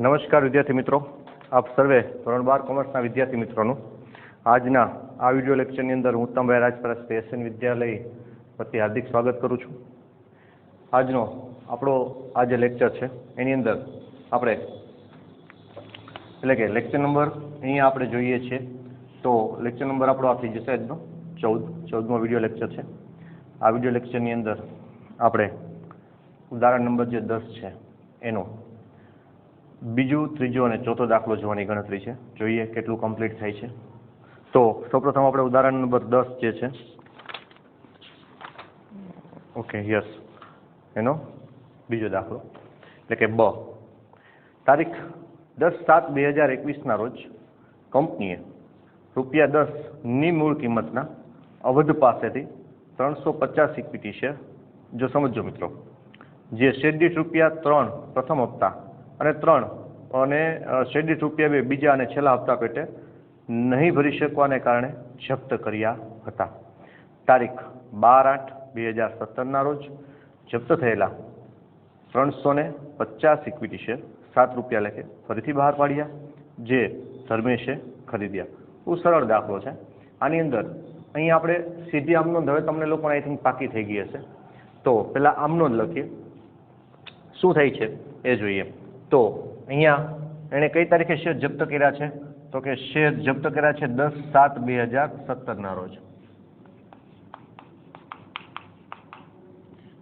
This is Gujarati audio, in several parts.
નમસ્કાર વિદ્યાર્થી મિત્રો, આપ સર્વે ધોરણ 12 કોમર્સના વિદ્યાર્થી મિત્રોનું આજના આ વિડિયો લેક્ચરની અંદર હું ઉત્તમભાઈ રાજપરા એસએન વિદ્યાલય વતી હાર્દિક સ્વાગત કરું છું. આજનો આપણો આ જે લેક્ચર છે એની અંદર આપણે એટલે કે લેક્ચર નંબર અહીંયા આપણે જોઈએ છીએ તો લેક્ચર નંબર આપણો આ થઈ જશે આજનો 14મો વિડિયો લેક્ચર છે. આ વિડિયો લેક્ચરની અંદર આપણે ઉદાહરણ નંબર જે 10 છે એનો બીજો, ત્રીજો અને ચોથો દાખલો જોવાની ગણતરી છે. જોઈએ કેટલું કમ્પ્લીટ થાય છે. તો સૌપ્રથમ આપણે ઉદાહરણ નંબર 10 જે છે ઓકે યસ એનો બીજો દાખલો એટલે કે બ તારીખ 10/7/2021 રોજ કંપનીએ ₹10ની મૂળ કિંમતના અવધ પાસેથી 350 ઇક્વિટી શેર, જો સમજો મિત્રો, જે શેર દીઠ ₹3 પ્રથમ હપ્તા અને 3 અને શેર દીઠ ₹2 બીજા અને છેલ્લા હપ્તા પેટે નહીં ભરી શકવાને કારણે જપ્ત કર્યા હતા. તારીખ 12/8/2017 રોજ જપ્ત થયેલા 350 ઇક્વિટી શેર ₹7 લેખે ફરીથી બહાર પાડ્યા, જે ધર્મેશે ખરીદ્યા. બહુ સરળ દાખલો છે. આની અંદર અહીં આપણે સીધી આમનોંધ, હવે તમને લોકોને આઈ થિંક પાકી થઈ ગઈ હશે, તો પહેલાં આમનોંધ લખીએ, શું થાય છે એ જોઈએ. તો અહીંયા એણે કઈ તારીખે શેર જપ્ત કર્યા છે? તો કે શેર જપ્ત કર્યા છે 10/7/2017 રોજ.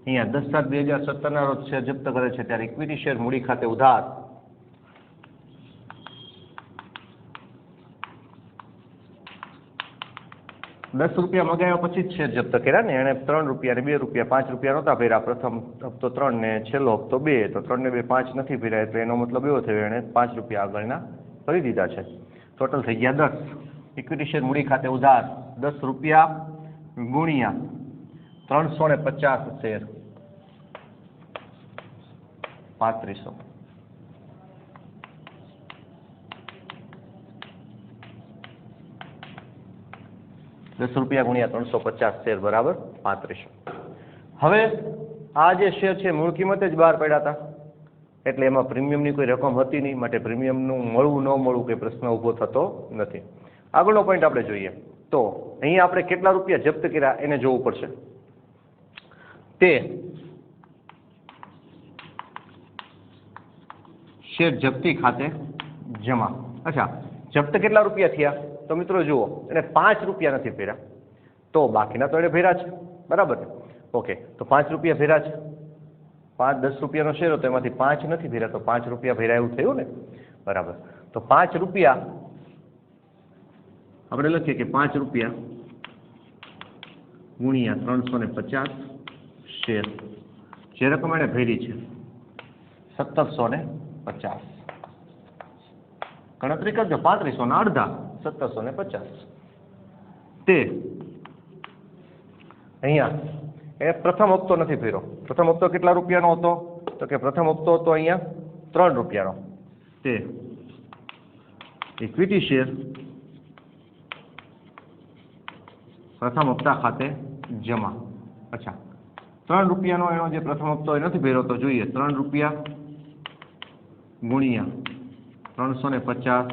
અહીંયા 10/7/2017 રોજ શેર જપ્ત કરે છે ત્યારે ઇક્વિટી શેર મૂડી ખાતે ઉધાર ₹10 મગાવ્યા પછી જ શેર જપ્ત કર્યા ને. એણે ₹3 અને ₹2, ₹5 નહોતા ભર્યા. પ્રથમ હપ્તો 3 ને છેલ્લો હપ્તો 2, તો 3 ને 2 5 નથી ભર્યા, એટલે એનો મતલબ એવો થયો એણે ₹5 આગળના ભરી દીધા છે. ટોટલ થઈ ગયા 10. ઇક્વિટી શેર મૂડી ખાતે ઉધાર ₹10 ગુણ્યા 350 શેર 3500. ₹10 ગુણ્યા 350 શેર બરાબર 3500. હવે આ જે શેર છે મૂળ કિંમતે જ બહાર પડ્યા હતા, એટલે એમાં પ્રીમિયમની કોઈ રકમ હતી નહીં, માટે પ્રીમિયમનું મળવું ન મળવું કે પ્રશ્ન ઊભો થતો નથી. આગળનો પોઈન્ટ આપણે જોઈએ તો અહીંયા આપણે કેટલા રૂપિયા જપ્ત કર્યા એને જોવું પડશે. તે શેર જપ્તી ખાતે જમા. અચ્છા, જપ્ત કેટલા રૂપિયા થયા? તો મિત્રો જુઓ, એને ₹5 નથી ભર્યા, તો બાકીના તો એને ભર્યા છે, બરાબર ને? ઓકે, તો ₹5 ભર્યા છે. 10 શેર હતો, એમાંથી 5 નથી ભર્યા, તો ₹5 ભર્યા એવું થયું ને, બરાબર. તો ₹5 આપણે લખીએ કે ₹5 ગુણ્યા 350 શેર, જે રકમ એને ભરી છે 1750. ગણતરી કરજો, 3500 ના અડધા 1750. તે અહીંયા એ પ્રથમ હપ્તો નથી ભર્યો. પ્રથમ હપ્તો કેટલા રૂપિયાનો હતો? તો કે પ્રથમ હપ્તો હતો અહીંયા ₹3. તે ઇક્વિટી શેર પ્રથમ હપ્તા ખાતે જમા. અચ્છા, ₹3 એનો જે પ્રથમ હપ્તો એ નથી ભર્યો, તો જોઈએ ₹3 ગુણ્યા 350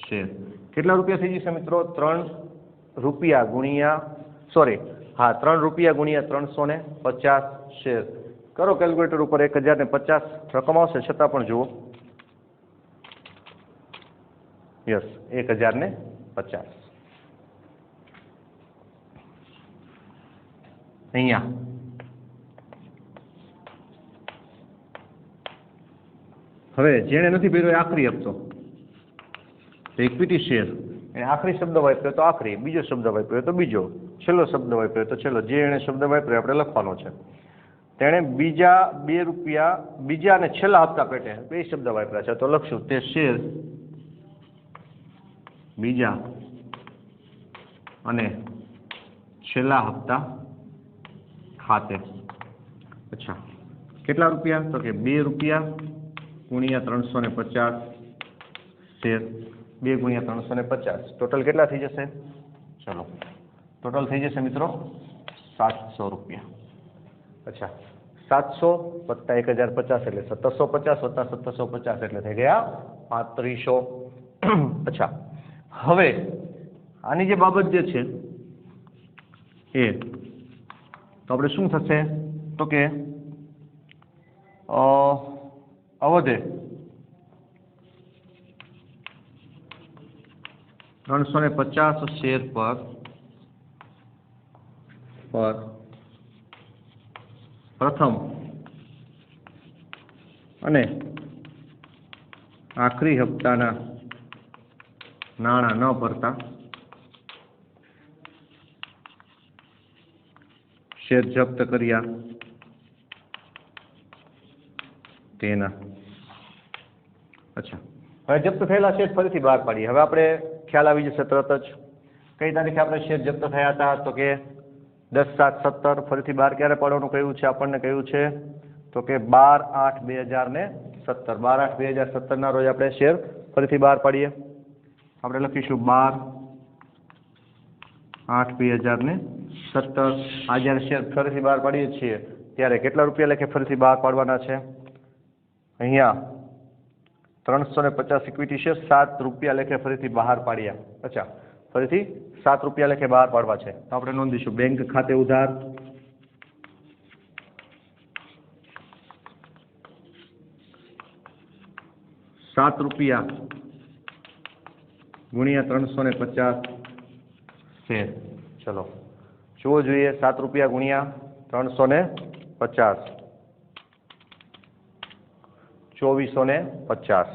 શેર. કેટલા રૂપિયા થઈ જશે મિત્રો? ₹3 ગુણ્યા ₹3 ગુણ્યા 350 શેર. કરો કેલ્ક્યુલેટર ઉપર, 1050 રકમ આવશે, છતાં પણ જુઓ, યસ 1050. અહીંયા હવે જેણે નથી ભર્યો એ આખરી હપ્તો, ઇક્વિટી શેર, એને આખરી શબ્દ વાપર્યો તો આખરી, બીજો શબ્દ વાપર્યો તો બીજો, છેલ્લો શબ્દ વાપર્યો તો છેલ્લો. જે એને શબ્દ વાપર્યો આપણે લખવાનો છે. તેણે બીજા ₹2 બીજા અને છેલ્લા હપ્તા પેટે 2 શબ્દ વાપર્યા છે, તો લખશું તે શેર બીજા અને છેલ્લા હપ્તા ખાતે. અચ્છા, કેટલા રૂપિયા? તો કે ₹2 ગુણ્યા 350 શેર, 2 ગુણ્યા 350. ટોટલ કેટલા થઈ જશે? ચલો, ટોટલ થઈ જશે મિત્રો ₹700. અચ્છા, 700 વત્તા 1050 એટલે 1750 વત્તા 1750 એટલે થઈ ગયા 3500. અચ્છા, હવે આની જે બાબત જે છે એ તો આપણે શું થશે તો કે અવધે 350 શેર પર પ્રથમ અને આખરી હપ્તાના નાણાં ન ભરતા શેર જપ્ત કર્યા તેના. અચ્છા, હવે જપ્ત થયેલા શેર ફરીથી બહાર પાડીએ. હવે આપણે ખ્યાલ આવી જશે તરત જ કઈ તારીખે આપણે શેર જપ્ત થયા હતા તો કે 10/7/17. ફરીથી બહાર ક્યારે પાડવાનું કહ્યું છે આપણને? કહ્યું છે તો કે 12/8/2017. 12/8/2017 ના રોજ આપણે શેર ફરીથી બહાર પાડીએ. આપણે લખીશું 12/8/2017. આ જ્યારે શેર ફરીથી બહાર પાડીએ છીએ ત્યારે કેટલા રૂપિયા લેખે ફરીથી બહાર પાડવાના છે? અહીંયા 350 ઇક્વિટી શેર 7 રૂપિયા લેખે ફરીથી બહાર પાડ્યા. અચ્છા, ફરીથી 7 રૂપિયા લેખે બહાર પાડવા છે તો આપણે નોંધીશું બેંક ખાતે ઉધાર ₹7 ગુણ્યા 350 શેર. ચલો જુઓ જોઈએ, ₹7 ગુણ્યા 350 2450.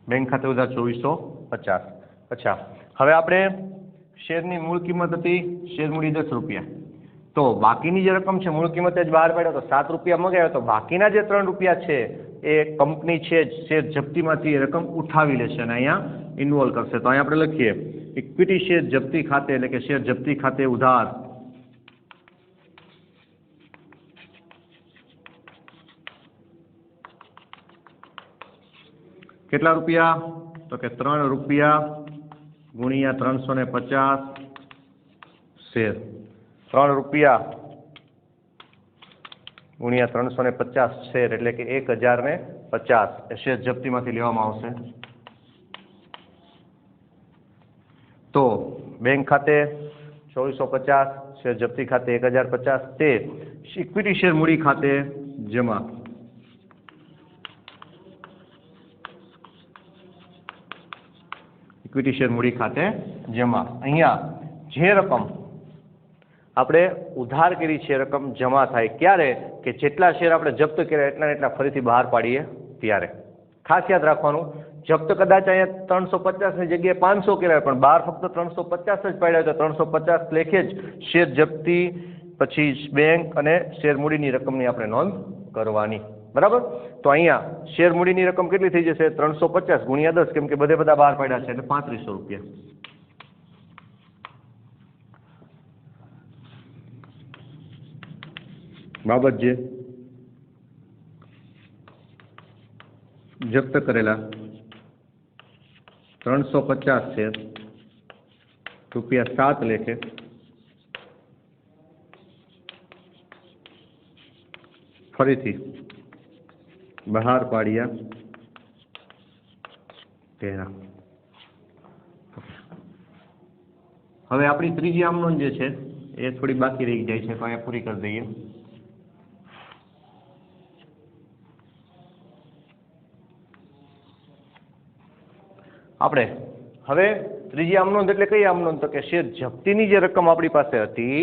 બેંક ખાતે ઉધાર 2450. અચ્છા, હવે આપણે શેરની મૂળ કિંમત હતી શેર મૂડી ₹10. તો બાકીની જે રકમ છે મૂળ કિંમતે જ બહાર પાડ્યો તો ₹7 મગાવ્યો તો બાકીના જે ₹3 છે એ કંપની છે શેર જપ્તીમાંથી એ રકમ ઉઠાવી લેશે અને અહીંયા ઇન્વોલ્વ કરશે. તો અહીંયા આપણે લખીએ ઇક્વિટી શેર જપ્તી ખાતે એટલે કે શેર જપ્તી ખાતે ઉધાર કેટલા રૂપિયા તો કે ₹3 ગુણ્યા 350 શેર. ₹3 ગુણ્યા 350 શેર એટલે કે 1050 એ શેર જપ્તીમાંથી લેવામાં આવશે. તો બેંક ખાતે 2450 શેર જપ્તી ખાતે 1050 તે ઇક્વિટી શેર મૂડી ખાતે જમા. ઇક્વિટી શેર મૂડી ખાતે જમા. અહીંયા જે રકમ આપણે ઉધાર કરી છે રકમ જમા થાય ક્યારે? કે જેટલા શેર આપણે જપ્ત કર્યા એટલા ને એટલા ફરીથી બહાર પાડીએ ત્યારે. ખાસ યાદ રાખવાનું, જપ્ત કદાચ અહીંયા 350 ની જગ્યાએ 500 કર્યા પણ બહાર ફક્ત 350 જ પાડ્યા તો 350 લેખે જ શેર જપ્તી પછી બેંક અને શેર મૂડીની રકમની આપણે નોંધ કરવાની. બરાબર? તો અહીંયા શેર મૂડીની રકમ કેટલી થઈ જશે? 350 ગુણ્યા 10, કેમ કે બધા બહાર પાડ્યા છે એટલે ₹3500. બાબત જે જપ્ત કરેલા 350 શેર ₹7 લેખે ફરીથી બહાર પાડ્યા તેના. હવે આપણી ત્રીજી આમનોંધ જે છે એ થોડી બાકી રહી જાય છે તો અહીંયા પૂરી કરી દઈએ. આપણે હવે ત્રીજી આમનોંધ એટલે કઈ આમનોંધ? તો કે શેર જપ્તીની જે રકમ આપણી પાસે હતી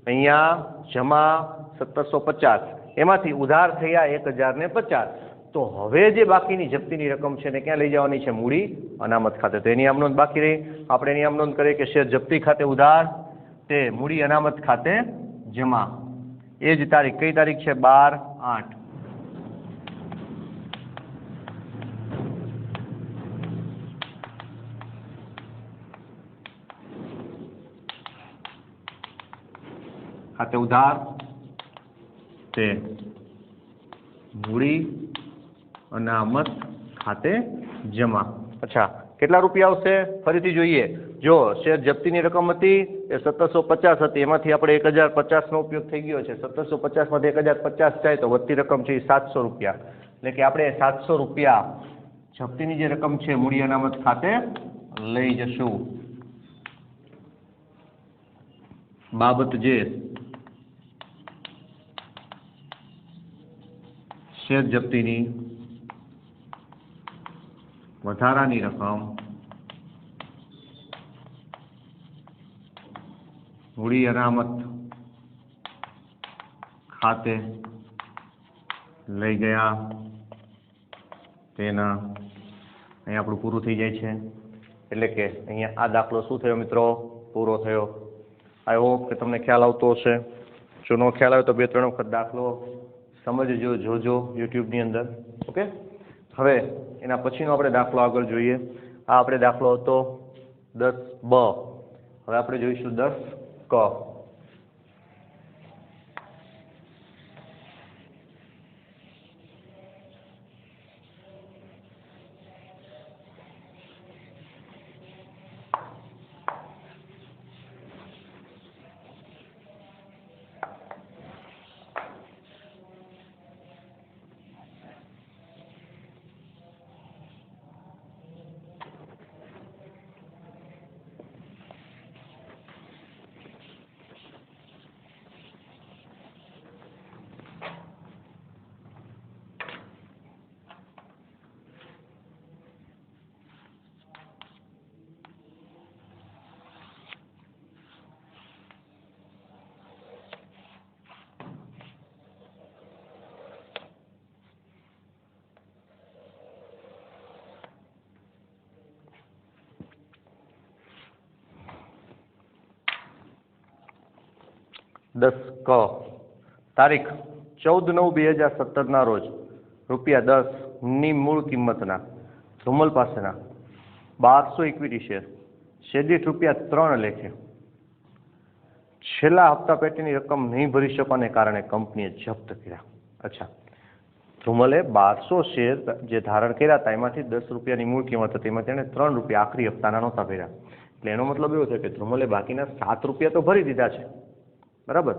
અહીંયા જમા 1750 એમાંથી ઉધાર થયા 1050. તો હવે જે બાકીની જપ્તીની રકમ છે ને ક્યાં લઈ જવાની છે? મૂડી અનામત ખાતે. તો એની આમનોંધ બાકી રહી. આપણે એની આમનોંધ કરીએ કે શેર જપ્તી ખાતે ઉધાર તે મૂડી અનામત ખાતે જમા. એ જ તારીખ કઈ તારીખ છે? 12/8. ખાતે ઉધાર તે મૂડી અનામત ખાતે જમા. અચ્છા, કેટલા રૂપિયા આવશે ફરીથી જોઈએ. જો શેર જપ્તીની રકમ હતી એ 1750 હતી, એમાંથી આપણે 1050નો ઉપયોગ થઈ ગયો છે. 1750 માંથી 1050 જાય તો વધતી રકમ છે એ 700 રૂપિયા. એટલે કે આપણે 700 રૂપિયા જપ્તીની જે રકમ છે મૂડી અનામત ખાતે લઈ જશું. બાબત જે શેર જપ્તીની વધારાની રકમ મૂડી અનામત ખાતે લઈ ગયા તેના અહીંયા આપણું પૂરું થઈ જાય છે. એટલે કે અહીંયા આ દાખલો શું થયો મિત્રો? પૂરો થયો. આઈ હોપ કે તમને ખ્યાલ આવતો હશે. જો ન ખ્યાલ આવે તો 2-3 વખત દાખલો સમજજો, જોજો યુટ્યુબની અંદર. ઓકે, હવે એના પછીનો આપણે દાખલો આગળ જોઈએ. આ આપણે દાખલો હતો 10B. હવે આપણે જોઈશું 10K. તારીખ 14/9/2017 ના રોજ ₹10ની મૂળ કિંમતના ધુમલ પાસેના 1200 ઇક્વિટી શેર શેરદીઠ ₹3 લેખે છેલ્લા હપ્તા પેટીની રકમ નહીં ભરી શકવાને કારણે કંપનીએ જપ્ત કર્યા. અચ્છા, ધુમલે 1200 શેર જે ધારણ કર્યા હતા એમાંથી ₹10ની મૂળ કિંમત હતી, એમાં તેણે ₹3 આખરી હપ્તાના નહોતા ભર્યા. એટલે એનો મતલબ એવો છે કે ધુમલે બાકીના ₹7 તો ભરી દીધા છે. બરાબર.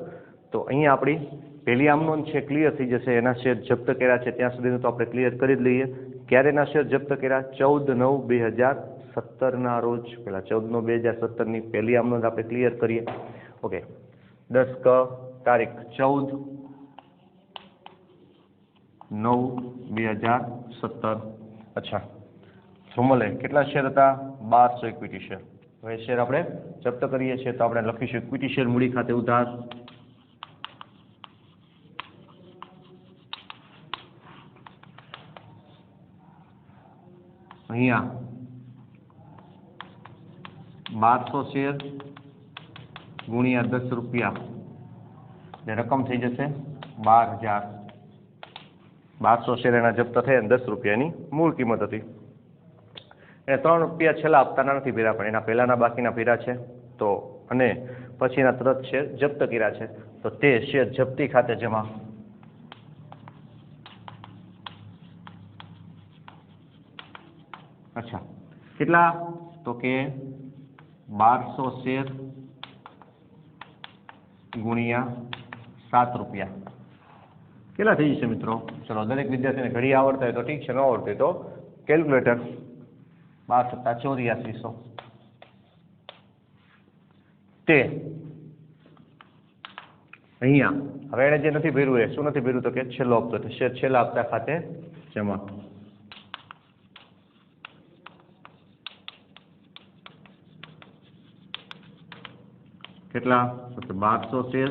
તો અહીંયા આપણી પહેલી આમનોંધ છે ક્લિયર થઈ જશે. એના શેર જપ્ત કર્યા છે ત્યાં સુધીનું તો આપણે ક્લિયર કરી જ લઈએ. ક્યારે એના શેર જપ્ત કર્યા? 14/9/2017 ના રોજ. પેલા 14/9/2017ની પહેલી આમનોંધ આપણે ક્લિયર કરીએ. ઓકે, 10K તારીખ 14/9/2017. અચ્છા, ધુમલે કેટલા શેર હતા? 1200 ઇક્વિટી શેર. હવે શેર આપણે જપ્ત કરીએ છીએ તો આપણે લખીશું ઇક્વિટી શેર મૂડી ખાતે ઉધાર. અહીંયા 1200 શેર ગુણ્યા ₹10 જે રકમ થઈ જશે 12,000. 1200 શેર એના જપ્ત થયા અને ₹10ની મૂળ કિંમત હતી. એ ₹3 છેલ્લા હપ્તાના નથી ભર્યા, પણ એના પહેલાના બાકીના ભર્યા છે. તો અને પછીના તરત શેર જપ્ત કર્યા છે, તો તે શેર જપ્તી ખાતે જમા. અચ્છા, કેટલા? તો કે 1200 શેર ગુણ્યા ₹7. કેટલા થઈ જશે મિત્રો? ચલો, દરેક વિદ્યાર્થીને ઘડી આવડતા હોય તો ઠીક છે, ન આવડતું હોય તો કેલ્ક્યુલેટર. 12 + 7 = 8400. તે અહીંયા હવે એને જે નથી ભર્યું એ શું નથી ભર્યું? તો કે છેલ્લો હપ્તો. શેર છેલ્લા હપ્તા ખાતે જમા. કેટલા? તો 1200 શેર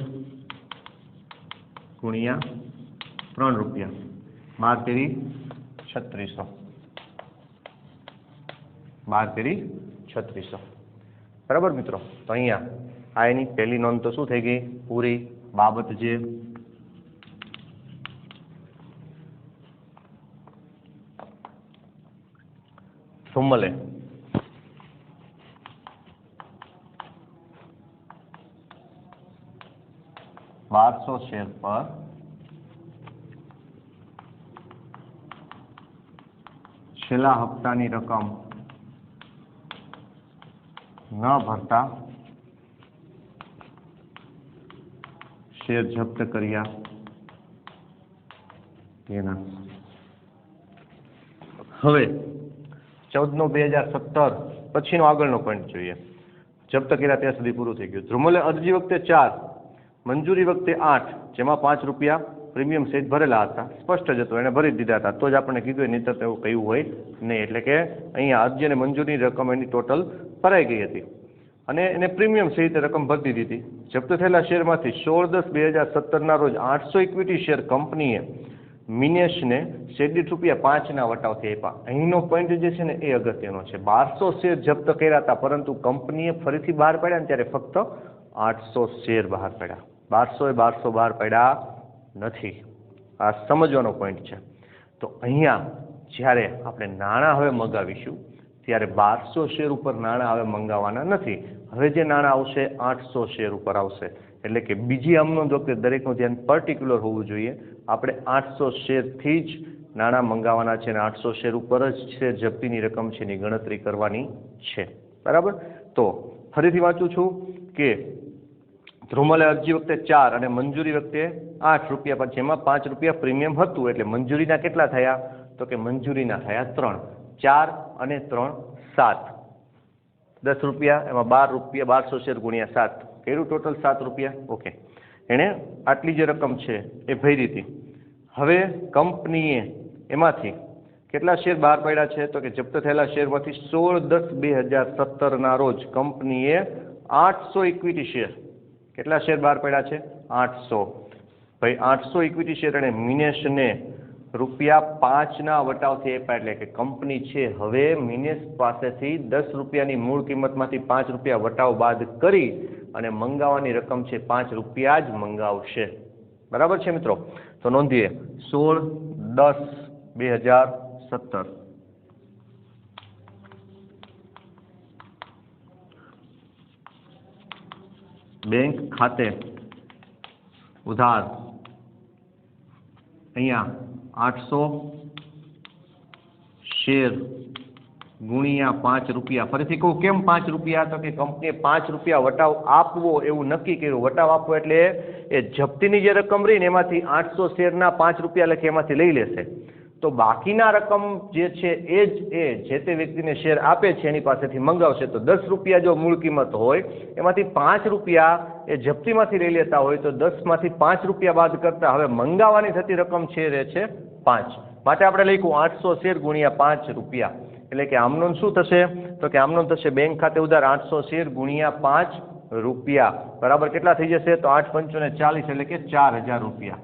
ગુણ્યા ₹3. 12 × 3600. 12 × 3600. બરાબર મિત્રો. તો અહીંયા આ એની પહેલી નોંધ તો શું થઈ ગઈ? પૂરી. બાબત જે ધુમલે ₹1200 શેર પર છેલ્લા હપ્તાની રકમ ન ભરતા શેર જપ્ત કર્યા તેના. હવે 14/9/2017 પછીનો આગળનો પોઈન્ટ જોઈએ. જપ્ત કર્યા ત્યાં સુધી પૂરું થઈ ગયું. ધ્રુમલે અરજી વખતે 4, મંજૂરી વખતે 8, જેમાં 5 રૂપિયા પ્રીમિયમ સહિત ભરેલા હતા. સ્પષ્ટ જ હતો, એને ભરી દીધા હતા, તો જ આપણને કીધું, નહીં તો એવું કહ્યું હોય નહીં. એટલે કે અહીંયા અરજી અને મંજૂરીની રકમ એની ટોટલ ભરાઈ ગઈ હતી અને એને પ્રીમિયમ સહિત રકમ ભરી દીધી હતી. જપ્ત થયેલા શેરમાંથી 16/10/2017 રોજ 800 ઇક્વિટી શેર કંપનીએ મિનેશને શેર દીઠ ₹5ના વટાવથી આપ્યા. અહીંનો પોઈન્ટ જે છે ને એ અગત્યનો છે. 1200 શેર જપ્ત કર્યા હતા, પરંતુ કંપનીએ ફરીથી બહાર પાડ્યા ને ત્યારે ફક્ત 800 શેર બહાર પાડ્યા. 1200 બહાર પાડ્યા નથી. આ સમજવાનો પોઈન્ટ છે. તો અહીંયા જ્યારે આપણે નાણાં હવે મંગાવીશું ત્યારે 1200 શેર ઉપર નાણાં હવે મંગાવવાના નથી. હવે જે નાણાં આવશે 800 શેર ઉપર આવશે. એટલે કે બીજી આમનોંધ વખતે દરેકનું ધ્યાન પર્ટિક્યુલર હોવું જોઈએ. આપણે 800 શેરથી જ નાણાં મંગાવવાના છે અને 800 શેર ઉપર જ શેર જપ્તીની રકમ છે એની ગણતરી કરવાની છે. બરાબર. તો ફરીથી વાંચું છું કે ધ્રુમલે અરજી વખતે 4 અને મંજૂરી વખતે 8 રૂપિયા, પછી એમાં 5 રૂપિયા પ્રીમિયમ હતું. એટલે મંજૂરીના કેટલા થયા? તો કે મંજૂરીના થયા 3. 4 અને 3 7, 10 રૂપિયા, એમાં 12 રૂપિયા, 1200 શેર ગુણ્યા 7, કર્યું ટોટલ 7 રૂપિયા. ઓકે, એણે આટલી જે રકમ છે એ ભરી હતી. હવે કંપનીએ એમાંથી કેટલા શેર બહાર પાડ્યા છે? તો કે જપ્ત થયેલા શેરમાંથી 16/10/2017 રોજ કંપનીએ 800 ઇક્વિટી શેર, કેટલા શેર બહાર પાડ્યા છે? 800. ભાઈ 800 ઇક્વિટી શેર અને મિનેશને ₹5ના વટાવથી આપ્યા. એટલે કે કંપની છે હવે મિનેશ પાસેથી 10 રૂપિયાની મૂળ કિંમતમાંથી 5 રૂપિયા વટાવ બાદ કરી અને મંગાવવાની રકમ છે 5 રૂપિયા જ મંગાવશે. બરાબર છે મિત્રો? તો નોંધીએ 16/10/2017. બેંક ખાતે ઉધાર અહીંયા 800 શેર ગુણ્યા 5 રૂપિયા. ફરીથી કહું, કેમ 5 રૂપિયા? તો કે કંપનીએ 5 રૂપિયા વટાવ આપવો એવું નક્કી કર્યું. વટાવ આપવો એટલે એ જપ્તીની જે રકમ રહી ને એમાંથી 800 શેરના 5 રૂપિયા લખી એમાંથી લઈ લેશે. તો બાકીના રકમ જે છે એ જ જે તે વ્યક્તિને શેર આપે છે એની પાસેથી મંગાવશે. તો 10 રૂપિયા જો મૂળ કિંમત હોય એમાંથી 5 રૂપિયા એ જપ્તીમાંથી લઈ લેતા હોય તો 10માંથી 5 રૂપિયા બાદ કરતા હવે મંગાવવાની થતી રકમ છે એ છે 5. માટે આપણે લખ્યું 800 શેર ગુણ્યા 5 રૂપિયા. એટલે કે આમનો શું થશે? તો કે આમનો થશે બેંક ખાતે ઉધાર 800 શેર ગુણ્યા 5 રૂપિયા બરાબર કેટલા થઈ જશે? તો 8 × 5 = 40, એટલે કે 4000 રૂપિયા.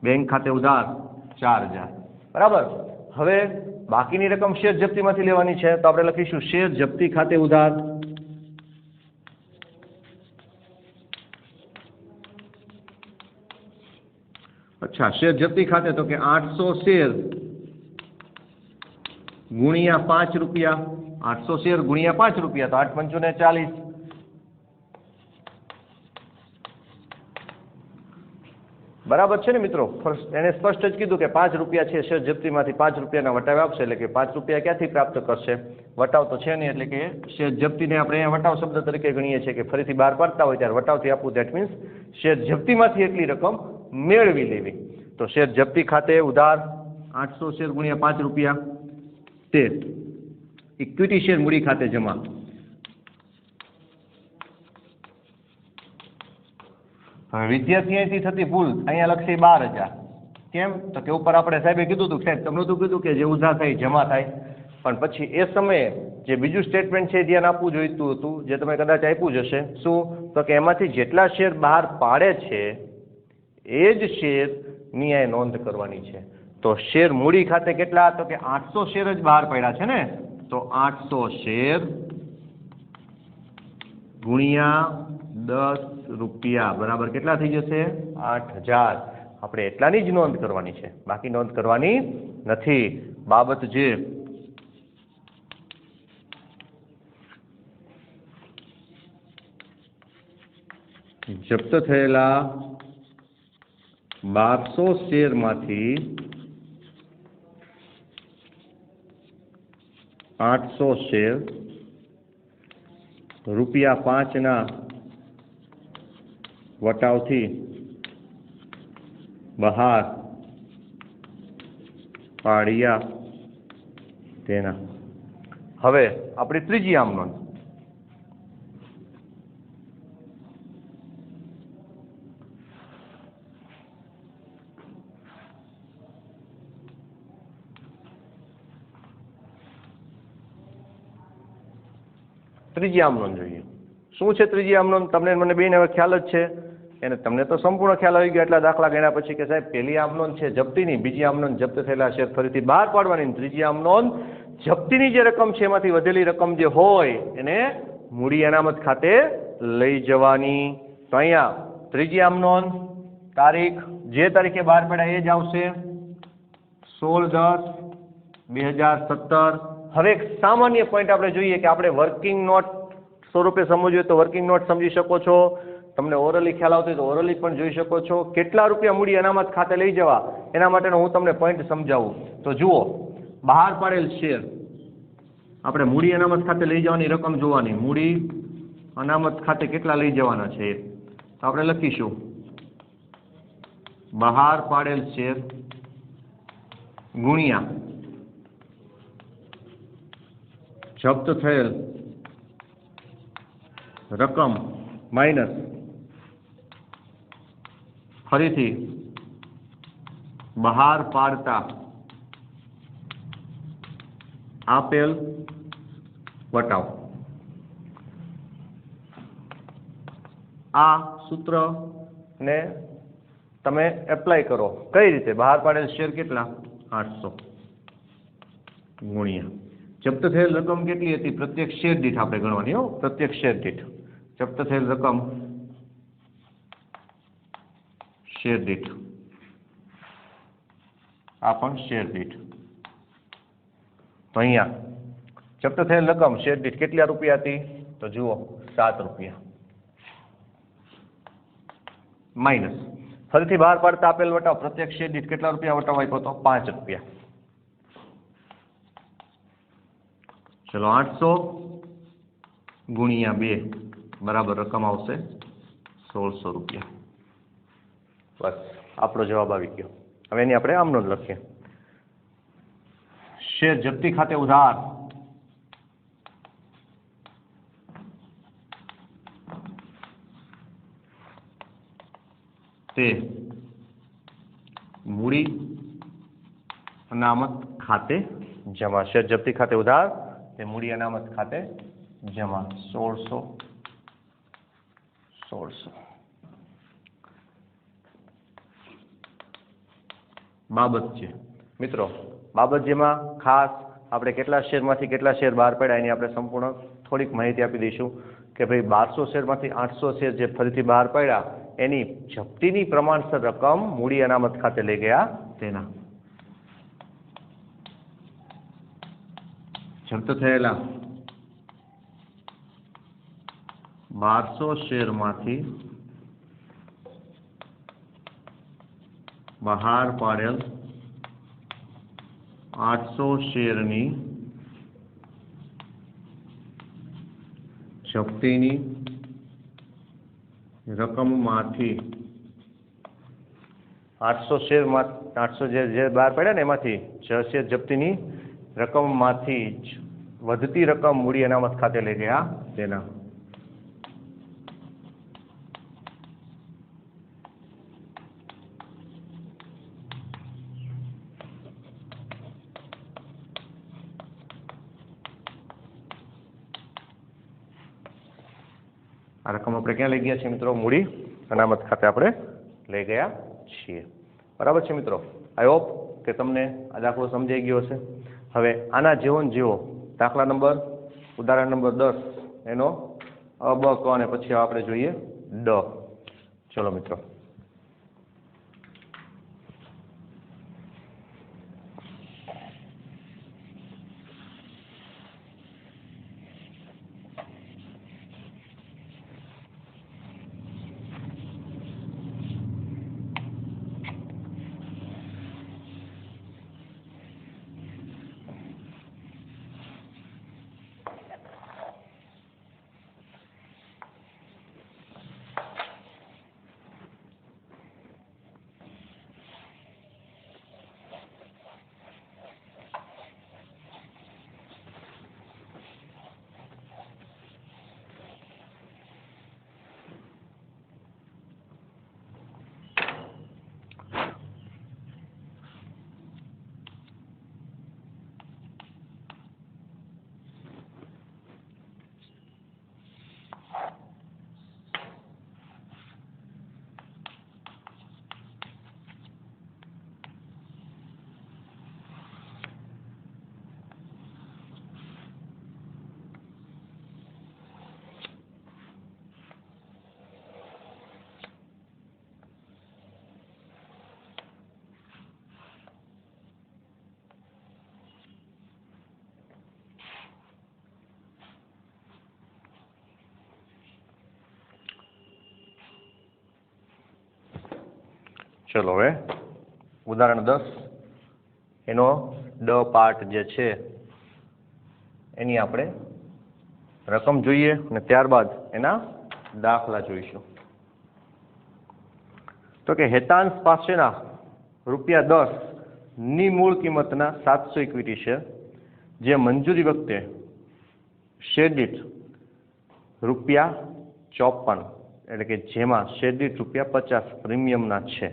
બેંક ખાતે ઉધાર 4000. બરાબર. હવે બાકીની રકમ શેર જપ્તીમાંથી લેવાની છે તો આપણે લખીશું શેર જપ્તી ખાતે ઉધાર શેર જપ્તી ખાતે તો કે 800 શેર ગુણ્યા 5 રૂપિયા. 800 શેર ગુણ્યા 5 રૂપિયા તો 8 × 5 = 40. બરાબર છે ને મિત્રો? એને સ્પષ્ટ જ કીધું કે 5 રૂપિયા છે શેર જપ્તીમાંથી 5 રૂપિયાના વટાવ આપશે. એટલે કે 5 રૂપિયા ક્યાંથી પ્રાપ્ત કરશે? વટાવ તો છે નહીં. એટલે કે શેર જપ્તીને આપણે અહીંયા વટાવ શબ્દ તરીકે ગણીએ છીએ કે ફરીથી બહાર પાડતા હોય ત્યારે વટાવથી આપવું. દેટ મીન્સ શેર જપ્તીમાંથી એટલી રકમ મેળવી લેવી. તો શેર જપ્તી ખાતે ઉધાર 800 શેર ગુણ્યા 5 રૂપિયા તે ઇક્વિટી શેર મૂડી ખાતે જમા. હવે વિદ્યાર્થીથી થતી ભૂલ અહીંયા લખશે 12000. કેમ? તો કે ઉપર આપણે સાહેબે કીધું હતું, સાહેબ તમને તો કીધું કે જે ઉધાર થાય જમા થાય, પણ પછી એ સમયે જે બીજું સ્ટેટમેન્ટ છે ધ્યાન આપવું જોઈતું હતું, જે તમે કદાચ આપ્યું જ હશે. શું? તો કે એમાંથી જેટલા શેર બહાર પાડે છે એ જ શેરની અહીં નોંધ કરવાની છે. તો શેર મૂડી ખાતે કેટલા? તો કે 800 શેર જ બહાર પડ્યા છે ને, તો 800 શેર ગુણ્યા 10 રૂપિયા બરાબર કેટલા થઈ જશે? 8000. આપણે એટલાની જ નોંધ કરવાની છે, બાકી નોંધ કરવાની નથી. બાબત જે જપ્ત થયેલા 1200 શેરમાંથી 800 શેર ₹5 વટાવથી બહાર પાડ્યા તેના. હવે આપણી ત્રીજી આમ નોંધ. ત્રીજી આમ નોંધ જોઈએ. શું છે ત્રીજી આમ નોંધ? તમને મને બેને હવે ખ્યાલ જ છે, એને તમને તો સંપૂર્ણ ખ્યાલ આવી ગયો એટલા દાખલા ગણ્યા પછી કે સાહેબ પહેલી આમ નોંધ છે જપ્તીની, બીજી આમ નોંધ જપ્ત થયેલા શેર ફરીથી બહાર પાડવાની, ત્રીજી આમ નોંધ જપ્તીની જે રકમ છે એમાંથી વધેલી રકમ જે હોય એને મૂડી અનામત ખાતે લઈ જવાની. તો અહીંયા ત્રીજી આમ નોંધ તારીખ જે તારીખે બહાર પાડ્યા એ જ આવશે 16/10/2017. હવે એક સામાન્ય પોઈન્ટ આપણે જોઈએ કે આપણે વર્કિંગ નોટ સ્વરૂપે સમજવું તો વર્કિંગ નોટ સમજી શકો છો, તમને ઓરલી ખ્યાલ આવતો હોય તો ઓરલી પણ જોઈ શકો છો. કેટલા રૂપિયા મૂડી અનામત ખાતે લઈ જવા એના માટેનો હું તમને પોઈન્ટ સમજાવું. તો જુઓ, બહાર પાડેલ શેર આપણે મૂડી અનામત ખાતે લઈ જવાની રકમ જોવાની. મૂડી અનામત ખાતે કેટલા લઈ જવાના છે તો આપણે લખીશું બહાર પાડેલ શેર ગુણ્યા જપ્ત થયેલ રકમ માઇનસ ફરીથી બહાર પાડતા આપેલ વટાવ. આ સૂત્ર ને તમે એપ્લાય કરો. કઈ રીતે? બહાર પાડેલ શેર કેટલા? 800 ગુણ્યા જપ્ત થયેલ રકમ કેટલી હતી? પ્રત્યેક શેર દીઠ આપણે ગણવાની હો, પ્રત્યેક શેર દીઠ જપ્ત થયેલ રકમ શેર દીઠ, આ પણ શેર દીઠ. તો અહીંયા જપ્ત થયેલ રકમ શેર દીઠ કેટલા રૂપિયા હતી? તો જુઓ 7 રૂપિયા માઇનસ ફરીથી બહાર પાડતા આપેલ વટાવ પ્રત્યેક શેર દીઠ કેટલા રૂપિયા વટાવ આપ્યો તો? 5 રૂપિયા. ચલો 800 ગુણ્યા 2 બરાબર રકમ આવશે 1600 રૂપિયા. બસ આપણો જવાબ આવી ગયો. હવે એની આપણે આમ નોંધ લખીએ. શેર જપ્તી ખાતે ઉધાર તે મૂડી અનામત ખાતે જમા. શેર જપ્તી ખાતે ઉધાર તે મૂડી અનામત ખાતે જમા. 1600 બાબત છે મિત્રો. બાબત જેમાં ખાસ આપણે કેટલા શેરમાંથી કેટલા શેર બહાર પડ્યા એની આપણે સંપૂર્ણ થોડીક માહિતી આપી દઈશું કે ભાઈ 1200 શેરમાંથી 800 શેર જે ફરીથી બહાર પડ્યા એની જપ્તીની પ્રમાણસર રકમ મૂડી અનામત ખાતે લઈ ગયા તેના. જપ્ત થયેલા 1200 શેરમાંથી બહાર પાડેલ 800 શેરની જપ્તીની રકમમાંથી 800 શેરમાં 800 જે બહાર પડ્યા ને એમાંથી 6 શેર જપ્તીની રકમમાંથી જ વધતી રકમ મૂડી અનામત ખાતે લઈ ગયા તેના. આ રકમ આપણે ક્યાં લઈ ગયા છીએ મિત્રો? મૂડી અનામત ખાતે આપણે લઈ ગયા છીએ. બરાબર છે મિત્રો? આઈ હોપ કે તમને આ દાખલો સમજાઈ ગયો હશે. હવે આના જેવો ને જેવો દાખલા નંબર ઉદાહરણ નંબર 10 એનો અ બ ક અને પછી આપણે જોઈએ ડ. ચલો મિત્રો. ચલો હવે ઉદાહરણ 10 એનો ડ પાર્ટ જે છે એની આપણે રકમ જોઈએ અને ત્યારબાદ એના દાખલા જોઈશું. તો કે હેતાંશ પાસેના ₹10 ની મૂળ કિંમતના 700 ઇક્વિટી શેર જે મંજૂરી વખતે શેર દીઠ ₹54 એટલે કે જેમાં શેર દીઠ ₹50 પ્રીમિયમના છે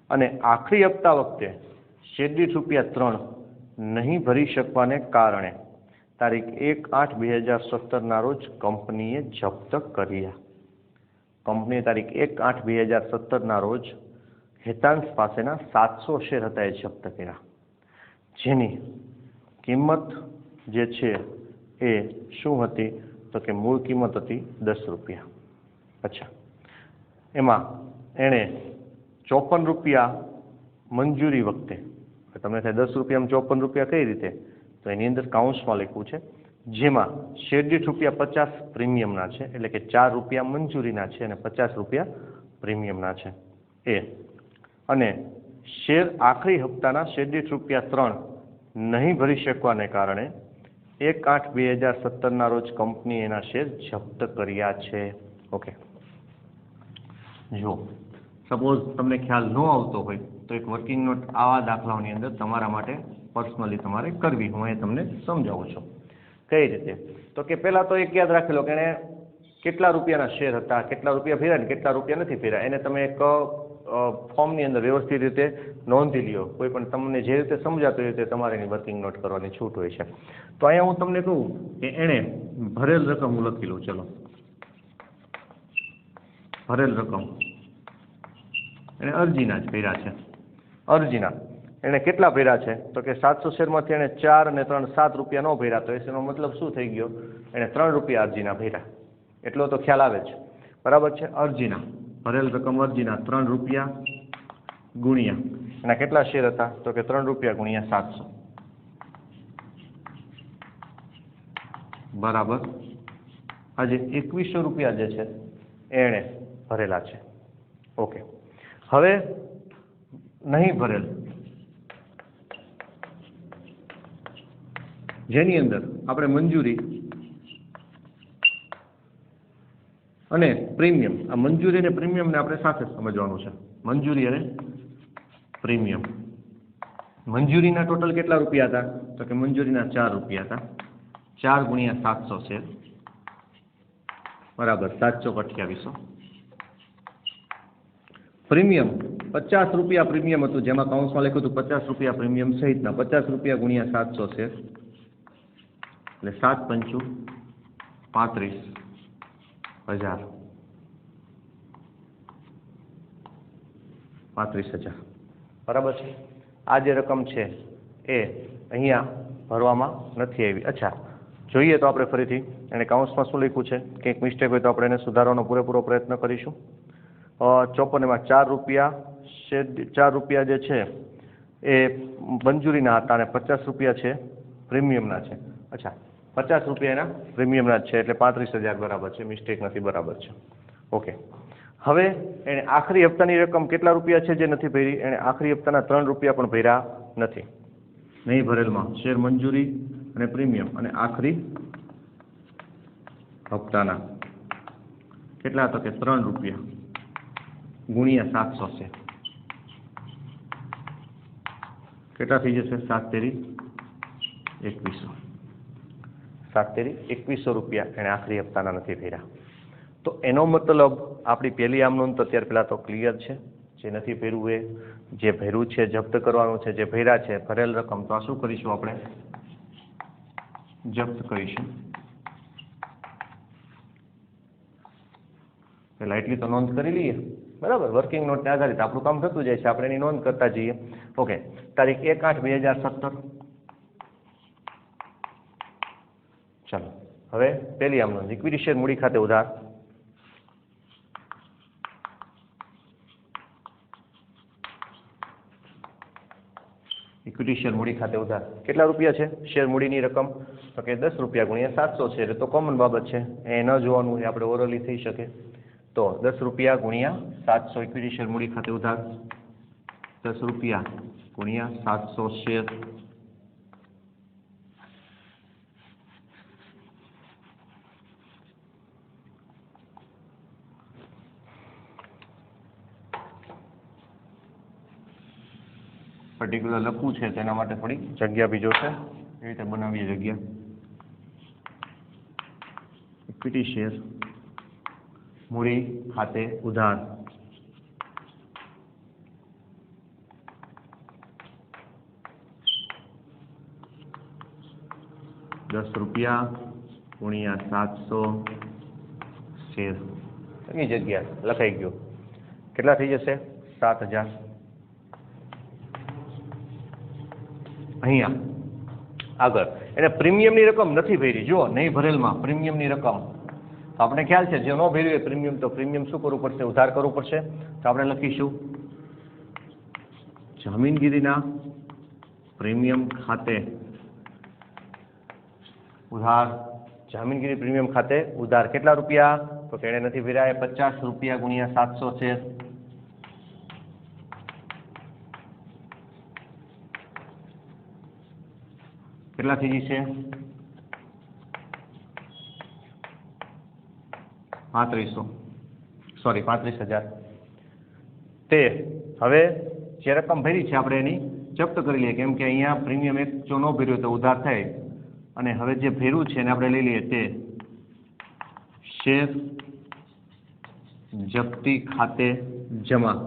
અને આખરી હપ્તા વખતે શેર દીઠ ₹3 નહીં ભરી શકવાને કારણે તારીખ 1/8/2017 રોજ કંપનીએ જપ્ત કર્યા. કંપનીએ તારીખ 1/8/2017 રોજ હેતાંશ પાસેના 700 શેર હતા એ જપ્ત કર્યા, જેની કિંમત જે છે એ શું હતી? તો કે મૂળ કિંમત હતી ₹10. અચ્છા, એમાં એણે ₹54 મંજૂરી વખતે, તમને થાય ₹10 કઈ રીતે? તો એની અંદર કાઉન્સમાં લખ્યું છે જેમાં શેર દીઠ ₹50 પ્રીમિયમના છે, એટલે કે ₹4 મંજૂરીના છે અને ₹50 પ્રીમિયમના છે એ, અને શેર આખરી હપ્તાના શેર દીઠ ₹3 નહીં ભરી શકવાને કારણે 1/8/2017 રોજ કંપની એના શેર જપ્ત કર્યા છે. ઓકે, જો સપોઝ તમને ખ્યાલ ન આવતો હોય તો એક વર્કિંગ નોટ આવા દાખલાઓની અંદર તમારા માટે પર્સનલી તમારે કરવી, હું એ તમને સમજાવું છું. કઈ રીતે? તો કે પહેલા તો એક યાદ રાખી લો કે એને કેટલા રૂપિયાના શેર હતા, કેટલા રૂપિયા ભર્યા ને કેટલા રૂપિયા નથી ભર્યા, એને તમે એક ફોર્મની અંદર વ્યવસ્થિત રીતે નોંધી લ્યો. કોઈ પણ તમને જે રીતે સમજાતું હોય તે તમારે એની વર્કિંગ નોટ કરવાની છૂટ હોય છે. તો અહીંયા હું તમને કહું કે એણે ભરેલ રકમ હું લખી લઉં. ચલો, ભરેલ રકમ એને અરજીના જ ભર્યા છે. અરજીના એણે કેટલા ભર્યા છે? તો કે 700 શેરમાંથી એણે 4 અને 3 ₹7 ન ભર્યા, તો એનો મતલબ શું થઈ ગયો? એણે ₹3 અરજીના ભર્યા, એટલો તો ખ્યાલ આવે છે, બરાબર છે. અરજીના ભરેલ રકમ અરજીના ₹3 ગુણ્યા એના કેટલા શેર હતા? તો કે ₹3 ગુણ્યા 700 બરાબર આજે ₹2100 જે છે એણે ભરેલા છે. ઓકે, હવે નહીં ભરેલ, જેની અંદર આપણે મંજૂરી અને પ્રીમિયમ, આ મંજૂરી અને પ્રીમિયમને આપણે સાથે સમજવાનું છે. મંજૂરી અને પ્રીમિયમ. મંજૂરીના ટોટલ કેટલા રૂપિયા હતા? તો કે મંજૂરીના ₹4 હતા. 4 ગુણ્યા 700 શેર બરાબર 7/2800. પ્રીમિયમ ₹50 પ્રીમિયમ હતું, જેમાં કાઉન્સમાં લખ્યું હતું ₹50 પ્રીમિયમ સહિતના. ₹50 ગુણ્યા 700 શેર એટલે 7×5 = 35,000 બરાબર છે. આ જે રકમ છે એ અહીંયા ભરવામાં નથી આવી. અચ્છા, જોઈએ તો આપણે ફરીથી એને કાઉન્સમાં શું લખ્યું છે, કંઈક મિસ્ટેક હોય તો આપણે એને સુધારવાનો પૂરેપૂરો પ્રયત્ન કરીશું. 54 માં ₹4 જે છે એ મંજૂરીના હતા અને ₹50 છે પ્રીમિયમના છે. અચ્છા, ₹50 એના પ્રીમિયમના જ છે એટલે 35,000 બરાબર છે, મિસ્ટેક નથી, બરાબર છે. ઓકે, હવે એને આખરી હપ્તાની રકમ કેટલા રૂપિયા છે જે નથી ભરી? એને આખરી હપ્તાના ₹3 પણ ભર્યા નથી. નહીં ભરેલમાં શેર મંજૂરી અને પ્રીમિયમ અને આખરી હપ્તાના કેટલા? તો કે ₹3 ગુણ્યા 700 છે, કેટલા થઈ જશે? 7×3 = 2100 એને આખરી હપ્તાના નથી ભર્યા. તો એનો મતલબ આપણી પહેલી આમ નોંધ તો અત્યારે પહેલાં તો ક્લિયર છે. જે નથી ભર્યું એ, જે ભર્યું છે જપ્ત કરવાનું છે, જે ભર્યા છે ભરેલ રકમ, તો આ શું કરીશું? આપણે જપ્ત કરીશું. પહેલા એટલી તો નોંધ કરી લઈએ, બરાબર. વર્કિંગ નોટને આધારિત આપણું કામ થતું જાય છે, આપણે એની નોંધ કરતા જઈએ. ઓકે, તારીખ 1/8/2017. ચાલો, હવે પહેલી આમ નોંધ, ઇક્વિટી શેર મૂડી ખાતે ઉધાર. ઇક્વિટી શેર મૂડી ખાતે ઉધાર કેટલા રૂપિયા છે? શેર મૂડીની રકમ તો કે ₹10 ગુણ્યા 700 છે, એટલે તો કોમન બાબત છે, એ ન જોવાનું એ આપણે ઓરલી થઈ શકે. તો ₹10 ગુણ્યા 700 ઇક્વિટી શેર મૂડી ખાતે ઉધાર 10 રૂપિયા ગુણ્યા 700 શેર પર્ટિક્યુલર લખવું છે તેના માટે થોડી જગ્યા બી જોશે એ રીતે બનાવીએ જગ્યા ઇક્વિટી શેર મૂડી ખાતે ઉધાર ₹10 ગુણ્યા 700 શેર એની જગ્યા લખાઈ ગયો કેટલા થઈ જશે 7000 અહીંયા આગળ એટલે પ્રીમિયમની રકમ નથી ભરી જુઓ નહીં ભરેલમાં પ્રીમિયમની રકમ તો આપણે ખ્યાલ છે જે ન ભર્યું એ પ્રીમિયમ તો પ્રીમિયમ શું કરવું પડશે ઉધાર કરવું પડશે તો આપણે લખીશું જામીનગીરીના પ્રીમિયમ ખાતે ઉધાર જામીનગીરી પ્રીમિયમ ખાતે ઉધાર કેટલા રૂપિયા તો કે એને નથી ભર્યા એ ₹50 ગુણ્યા 700 શેર કેટલા થઈ જશે 35,000 તે હવે જે રકમ ભરી છે આપણે એની જપ્ત કરી લઈએ કેમ કે અહીંયા પ્રીમિયમ એક જો ન ભર્યું તો ઉધાર થાય અને હવે જે ભર્યું છે એને આપણે લઈ લઈએ તે શેર જપ્તી ખાતે જમા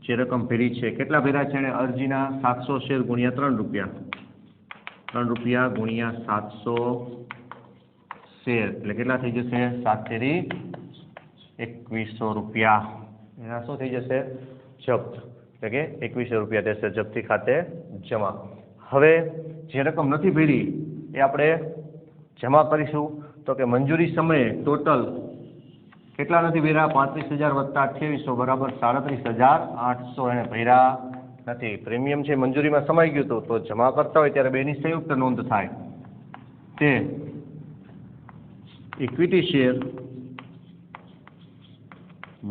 જે રકમ ભરી છે કેટલા ભર્યા છે એને અરજીના 700 શેર ગુણ્યા ₹3 ₹3 ગુણ્યા 700 શેર એટલે કેટલા થઈ જશે 7 ₹2100 એના શું થઈ જશે જપ્ત એટલે કે ₹2100 થશે જપ્તી ખાતે જમા હવે જે રકમ નથી ભરી એ આપણે જમા કરીશું તો કે મંજૂરી સમયે ટોટલ કેટલા નથી ભર્યા 35,000 વત્તા 2800 બરાબર 37,800 એને ભર્યા નથી પ્રીમિયમ છે મંજૂરીમાં સમાઈ ગયું હતું તો જમા કરતા હોય ત્યારે બેની સંયુક્ત નોંધ થાય તે ઇક્વિટી શેર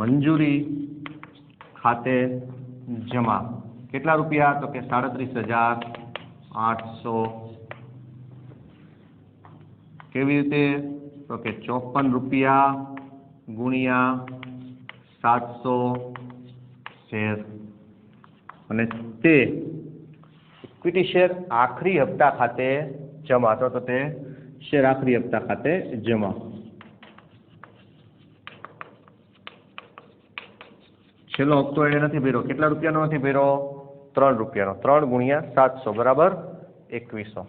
મંજૂરી ખાતે જમા કેટલા રૂપિયા તો કે 37,800 કેવી રીતે તો કે ₹54 ગુણ્યા 700 શેર અને તે ઇક્વિટી શેર આખરી હપ્તા ખાતે જમા તો તે શેર આખરી હપ્તા ખાતે જમા છેલ્લો હપ્તો એને નથી ભર્યો કેટલા રૂપિયાનો નથી ભર્યો ₹3 3 ગુણ્યા 700 બરાબર 2100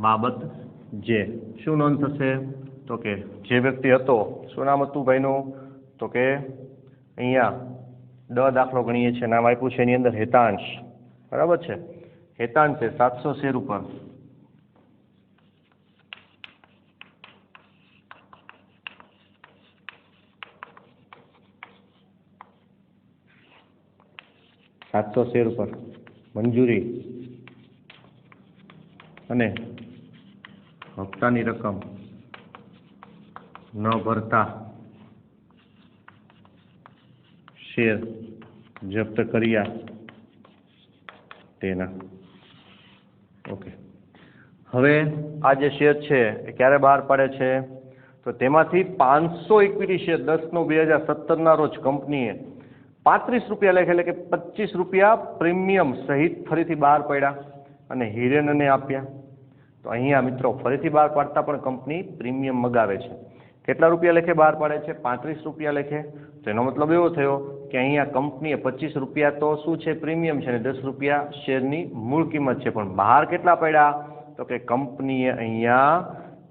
બાબત જે શું નોંધ થશે તો કે જે વ્યક્તિ હતો શું નામ હતું ભાઈનું તો કે અહીંયા દાખલો ગણીએ છીએ નામ આપ્યું છે એની અંદર હેતાંશ બરાબર છે હેતાંશ છે 700 શેર ઉપર મંજૂરી અને હપ્તાની રકમ ન ભરતા શેર જપ્ત કર્યા તેના ઓકે હવે આ જે શેર છે એ ક્યારે બહાર પાડે છે તો તેમાંથી 500 ઇક્વિટી શેર 10/9/2017 રોજ કંપનીએ ₹35 લેખે એટલે કે ₹25 પ્રીમિયમ સહિત ફરીથી બહાર પાડ્યા અને હિરેનને આપ્યા તો અહીંયા મિત્રો ફરીથી બહાર પાડતા પણ કંપની પ્રીમિયમ મગાવે છે કેટલા રૂપિયા લેખે બહાર પાડે છે ₹35 લેખે તો એનો મતલબ એવો થયો કે અહીંયા કંપનીએ ₹25 તો શું છે પ્રીમિયમ છે અને ₹10 શેરની મૂળ કિંમત છે પણ બહાર કેટલા પડ્યા તો કે કંપનીએ અહીંયા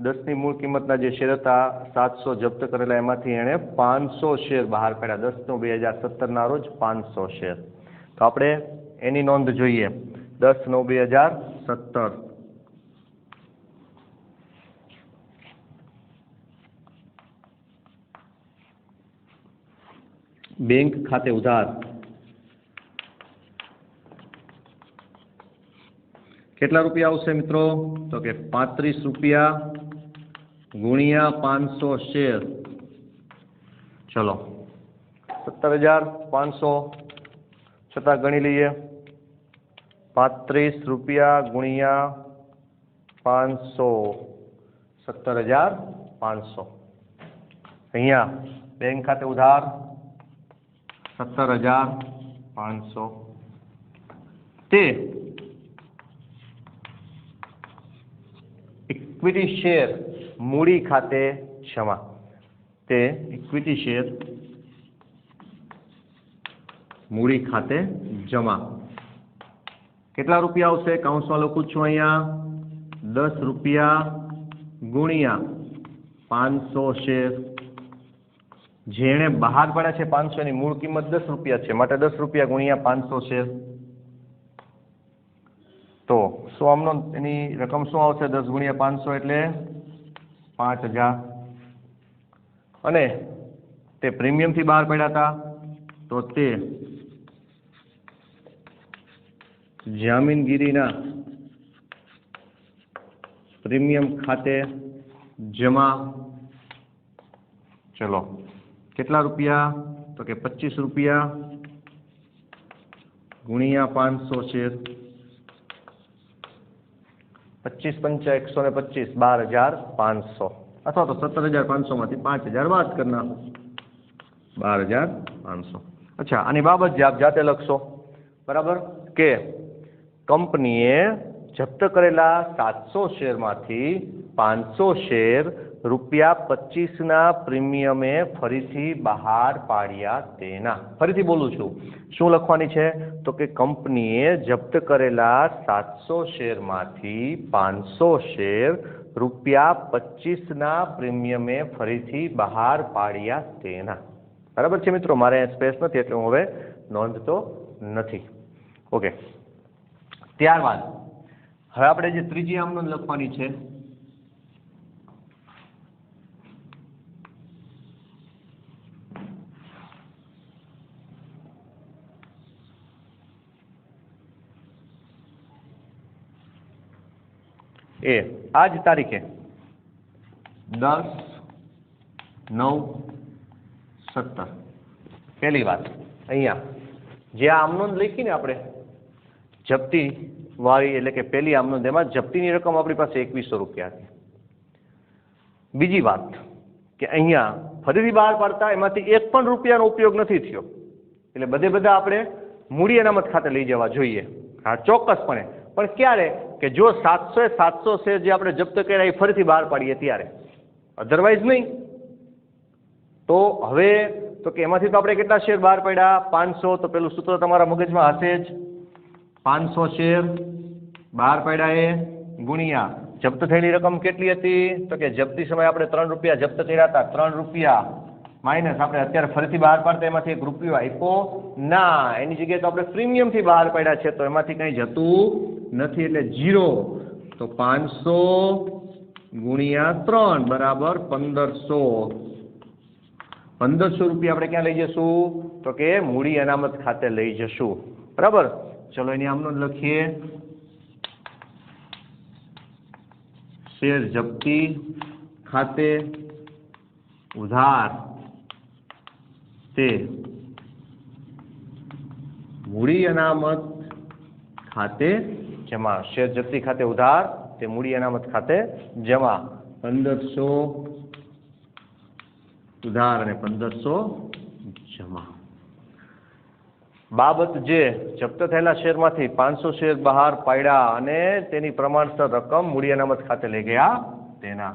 10ની મૂળ કિંમતના જે શેર હતા 700 જપ્ત કરેલા એમાંથી એણે 500 શેર બહાર પાડ્યા 10/9/2017 રોજ 500 શેર તો આપણે એની નોંધ જોઈએ 10/9/2017 500 બેંક ખાતે ઉધાર કેટલા રૂપિયા આવશે મિત્રો? તો કે 35 રૂપિયા ગુણ્યા 500 શેર. ચલો 17,500 છતાં ગણી લઈએ. 35 રૂપિયા ગુણ્યા 500 17,500. અહીંયા બેંક ખાતે ઉધાર 17,500 તે ઇક્વિટી શેર મૂડી ખાતે જમા. તે ઇક્વિટી શેર મૂડી ખાતે જમા કેટલા રૂપિયા આવશે? કૌંસમાં લખું છું અહીંયા 10 રૂપિયા ગુણ્યા 500 શેર. જેણે બહાર પાડ્યા છે 500 ની મૂળ કિંમત 10 રૂપિયા છે, માટે 10 રૂપિયા ગુણ્યા 500 શેર. તો શું આમનો એની રકમ શું આવશે? 10 ગુણ્યા 500 એટલે 5,000. અને તે પ્રીમિયમથી બહાર પડ્યા હતા તો તે જામીનગીરીના પ્રીમિયમ ખાતે જમા. ચલો કેટલા રૂપિયા? તો કે 25 રૂપિયા ગુણ્યા 500 શેર. 25 પંચા 125 12,500 અથવા તો 17,500 માંથી 5,000 બાદ કરી નાખો 12,500. અચ્છા, આની બાબત જે આપ જાતે લખશો, બરાબર, કે કંપનીએ જપ્ત કરેલા 700 શેરમાંથી 500 શેર ₹25 ના પ્રીમિયમે ફરીથી બહાર પાડ્યા તેના. ફરીથી બોલું છું, શું લખવાની છે? તો કે કંપનીએ જપ્ત કરેલા 700 શેરમાંથી 500 શેર ₹25 ના પ્રીમિયમે ફરીથી બહાર પાડ્યા તેના. બરાબર છે મિત્રો? મારે સ્પેસ નથી એટલે હું હવે નોંધતો નથી. ઓકે, ત્યારબાદ હવે આપણે જે ત્રીજી આમનોંધ લખવાની છે એ આ જ તારીખે 10/9/17. પહેલી વાત અહીંયા જે આ આમનોંધ લખી ને આપણે જપ્તી વાળી, એટલે કે પહેલી આમનોંધ, એમાં જપ્તીની રકમ આપણી પાસે 2100 રૂપિયા હતી. બીજી વાત કે અહીંયા ફરીથી બહાર પાડતા એમાંથી 1 પણ રૂપિયાનો ઉપયોગ નથી થયો, એટલે બધા આપણે મૂડી અનામત ખાતે લઈ જવા જોઈએ. હા, ચોક્કસપણે. પણ ક્યારે? કે જો 700 શેર જે આપણે જપ્ત કર્યા એ ફરીથી બહાર પાડીએ ત્યારે, અધરવાઇઝ નહીં. તો હવે તો કે એમાંથી તો આપણે કેટલા શેર બહાર પાડ્યા? 500. તો પેલું સૂત્ર તમારા મગજમાં હશે જ. 500 શેર બહાર પાડ્યા એ ગુણ્યા જપ્ત થયેલી રકમ કેટલી હતી? તો કે જપ્તી સમયે આપણે 3 રૂપિયા જપ્ત કર્યા હતા, 3 રૂપિયા માઇનસ આપણે અત્યારે ફરીથી બહાર પાડતા એમાંથી 1 રૂપિયો આપ્યો ના, એની જગ્યાએ તો આપણે પ્રીમિયમથી બહાર પાડ્યા છે, તો એમાંથી કંઈ જતું નથી એટલે 0. તો 500 ગુણ્યા 3 બરાબર 1500. 1500 રૂપિયા આપણે ક્યાં લઈ જશું? તો કે મૂડી અનામત ખાતે લઈ જશું. બરાબર, ચલો એની આમનોંધ લખીએ. શેર જપ્તી ખાતે ઉધાર તે મૂડી અનામત ખાતે જમા. શેર જપ્તી ખાતે ઉધાર તે મૂડી અનામત ખાતે જમા. 1500 ઉધાર અને 1500 જમા. બાબત જે જપ્ત થયેલા શેરમાંથી 500 શેર બહાર પાડ્યા અને તેની પ્રમાણસર રકમ મૂડી અનામત ખાતે લઈ ગયા તેના.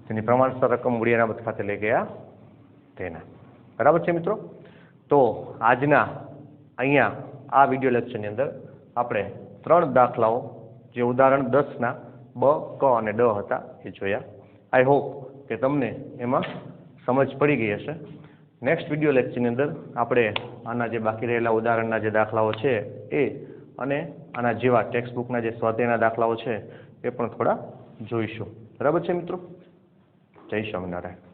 જેની પ્રમાણસર રકમ મૂડી અનામત ખાતે લઈ ગયા તેના. બરાબર છે મિત્રો? તો આજના અહીંયા આ વિડીયો લેક્ચરની અંદર આપણે 3 દાખલાઓ જે ઉદાહરણ 10ના બ, ક અને ડ હતા એ જોયા. આઈ હોપ કે તમને એમાં સમજ પડી ગઈ હશે. નેક્સ્ટ વિડીયો લેક્ચરની અંદર આપણે આના જે બાકી રહેલા ઉદાહરણના જે દાખલાઓ છે એ અને આના જેવા ટેક્સ્ટ બુકના જે સ્વાધ્યાયના દાખલાઓ છે એ પણ થોડા જોઈશું. બરાબર છે મિત્રો? જય સ્વામિનારાયણ.